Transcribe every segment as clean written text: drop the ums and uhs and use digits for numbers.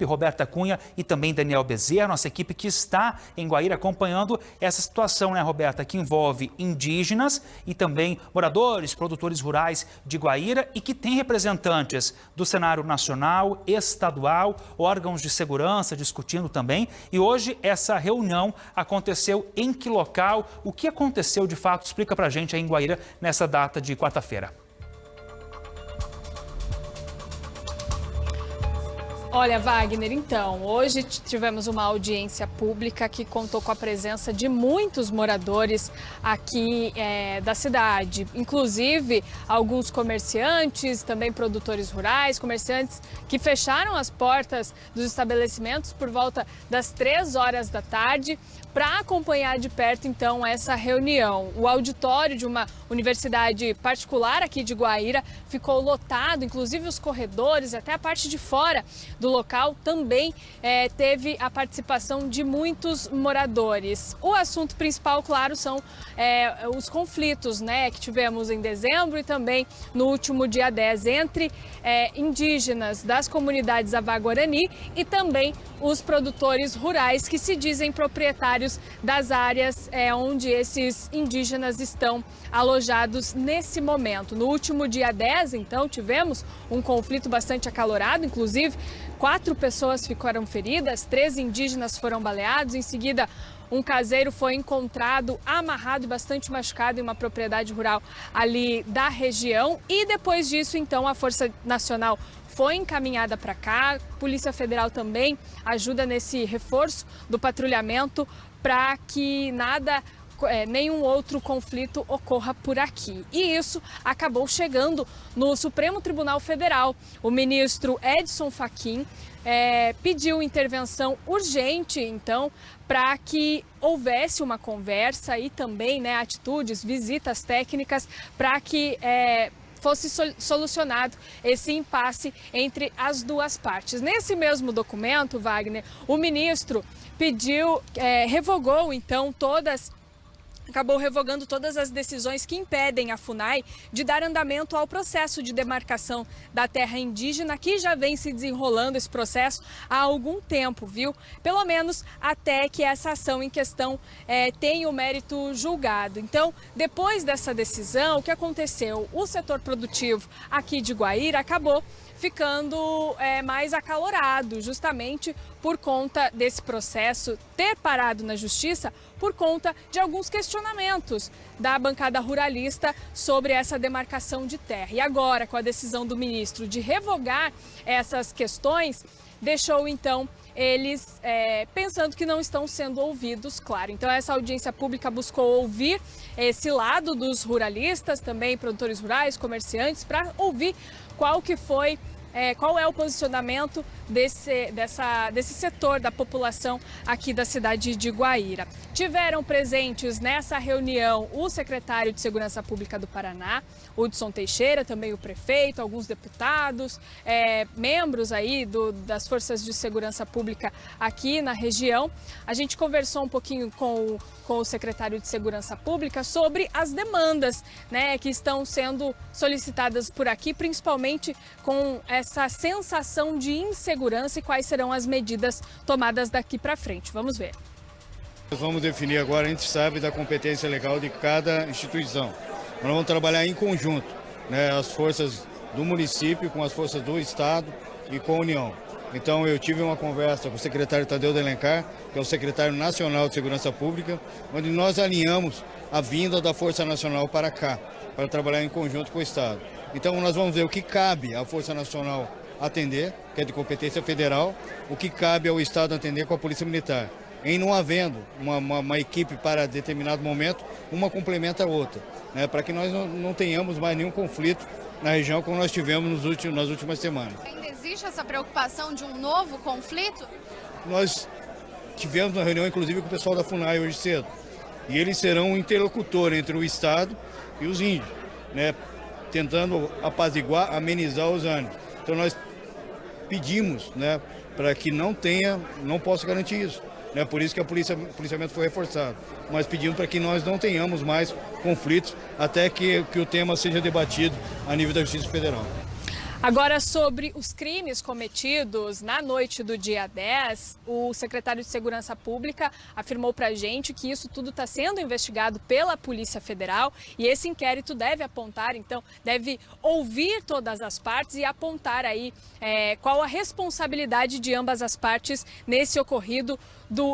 Roberta Cunha e também Daniel Bezerra, nossa equipe que está em Guaíra acompanhando essa situação, né, Roberta, que envolve indígenas e também moradores, produtores rurais de Guaíra e que tem representantes do cenário nacional, estadual, órgãos de segurança discutindo também. E hoje essa reunião aconteceu em que local? O que aconteceu de fato? Explica pra gente aí em Guaíra nessa data de quarta-feira. Olha, Wagner, então, hoje tivemos uma audiência pública que contou com a presença de muitos moradores aqui da cidade, inclusive alguns comerciantes, também produtores rurais, comerciantes que fecharam as portas dos estabelecimentos por volta das 3 horas da tarde para acompanhar de perto, então, essa reunião. O auditório de uma universidade particular aqui de Guaíra ficou lotado, inclusive os corredores, até a parte de fora do local também teve a participação de muitos moradores. O assunto principal, claro, são os conflitos, né, que tivemos em dezembro e também no último dia 10 entre indígenas das comunidades Avá-Guarani e também os produtores rurais que se dizem proprietários das áreas onde esses indígenas estão alojados nesse momento. No último dia 10, então, tivemos um conflito bastante acalorado, inclusive 4 pessoas ficaram feridas, 3 indígenas foram baleados, em seguida um caseiro foi encontrado amarrado e bastante machucado em uma propriedade rural ali da região e depois disso, então, a Força Nacional foi encaminhada para cá, a Polícia Federal também ajuda nesse reforço do patrulhamento para que nenhum outro conflito ocorra por aqui. E isso acabou chegando no Supremo Tribunal Federal. O ministro Edson Fachin pediu intervenção urgente, então, para que houvesse uma conversa e também, né, atitudes, visitas técnicas para que fosse solucionado esse impasse entre as duas partes. Nesse mesmo documento, Wagner, o ministro revogou, então, acabou revogando todas as decisões que impedem a FUNAI de dar andamento ao processo de demarcação da terra indígena, que já vem se desenrolando esse processo há algum tempo, viu? Pelo menos até que essa ação em questão tenha o mérito julgado. Então, depois dessa decisão, o que aconteceu? O setor produtivo aqui de Guaíra acabou ficando mais acalorado, justamente por conta desse processo ter parado na justiça, por conta de alguns questionamentos da bancada ruralista sobre essa demarcação de terra. E agora, com a decisão do ministro de revogar essas questões, deixou então eles pensando que não estão sendo ouvidos, claro. Então essa audiência pública buscou ouvir esse lado dos ruralistas, também produtores rurais, comerciantes, para ouvir qual é o posicionamento desse setor da população aqui da cidade de Guaíra. Tiveram presentes nessa reunião o secretário de Segurança Pública do Paraná, Hudson Teixeira, também o prefeito, alguns deputados, membros aí das forças de segurança pública aqui na região. A gente conversou um pouquinho com o secretário de Segurança Pública sobre as demandas, né, que estão sendo solicitadas por aqui, principalmente com essa sensação de insegurança e quais serão as medidas tomadas daqui para frente. Vamos ver. Nós vamos definir agora, a gente sabe da competência legal de cada instituição. Nós vamos trabalhar em conjunto, né, as forças do município com as forças do estado e com a União. Então eu tive uma conversa com o secretário Tadeu de Alencar, que é o secretário nacional de Segurança Pública, onde nós alinhamos a vinda da Força Nacional para cá, para trabalhar em conjunto com o estado. Então nós vamos ver o que cabe à Força Nacional atender, que é de competência federal, o que cabe ao estado atender com a Polícia Militar. Em não havendo uma equipe para determinado momento, uma complementa a outra, né, para que nós não tenhamos mais nenhum conflito na região como nós tivemos nas últimas semanas. Ainda existe essa preocupação de um novo conflito? Nós tivemos uma reunião, inclusive, com o pessoal da FUNAI hoje cedo, e eles serão um interlocutor entre o estado e os índios, né, tentando apaziguar, amenizar os ânimos. Então nós pedimos, né, para que não possa garantir isso. É por isso que o policiamento foi reforçado. Mas pedimos para que nós não tenhamos mais conflitos até que o tema seja debatido a nível da Justiça Federal. Agora, sobre os crimes cometidos na noite do dia 10, o secretário de Segurança Pública afirmou para a gente que isso tudo está sendo investigado pela Polícia Federal e esse inquérito deve apontar, então, deve ouvir todas as partes e apontar aí qual a responsabilidade de ambas as partes nesse ocorrido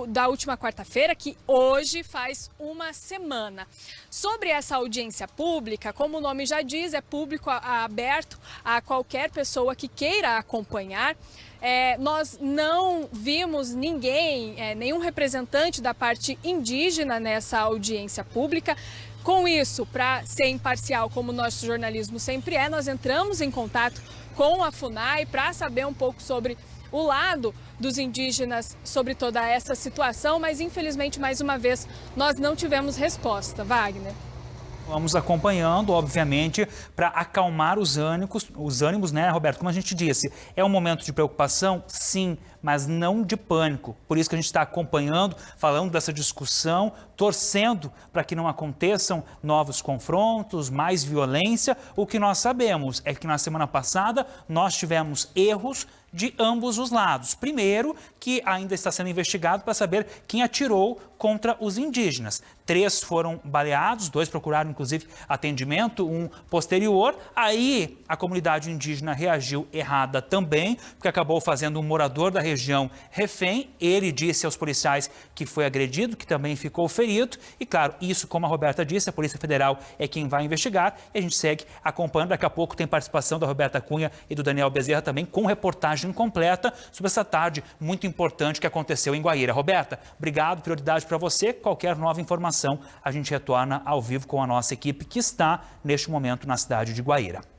da última quarta-feira, que hoje faz uma semana. Sobre essa audiência pública, como o nome já diz, é público, aberto a qualquer pessoa que queira acompanhar. Nós não vimos ninguém, nenhum representante da parte indígena nessa audiência pública. Com isso, para ser imparcial, como o nosso jornalismo sempre é, nós entramos em contato com a FUNAI para saber um pouco sobre o lado dos indígenas sobre toda essa situação, mas infelizmente, mais uma vez, nós não tivemos resposta. Wagner. Vamos acompanhando, obviamente, para acalmar os ânimos, né, Roberto? Como a gente disse, é um momento de preocupação, sim, mas não de pânico. Por isso que a gente está acompanhando, falando dessa discussão, torcendo para que não aconteçam novos confrontos, mais violência. O que nós sabemos é que na semana passada nós tivemos erros de ambos os lados. Primeiro, que ainda está sendo investigado para saber quem atirou contra os indígenas. 3 foram baleados, 2 procuraram, inclusive, atendimento, um posterior. Aí, a comunidade indígena reagiu errada também, porque acabou fazendo um morador da região refém. Ele disse aos policiais que foi agredido, que também ficou ferido. E, claro, isso, como a Roberta disse, a Polícia Federal é quem vai investigar. E a gente segue acompanhando. Daqui a pouco tem participação da Roberta Cunha e do Daniel Bezerra também, com reportagem completa sobre essa tarde muito importante que aconteceu em Guaíra. Roberta, obrigado, prioridade para você. Qualquer nova informação, a gente retorna ao vivo com a nossa equipe que está neste momento na cidade de Guaíra.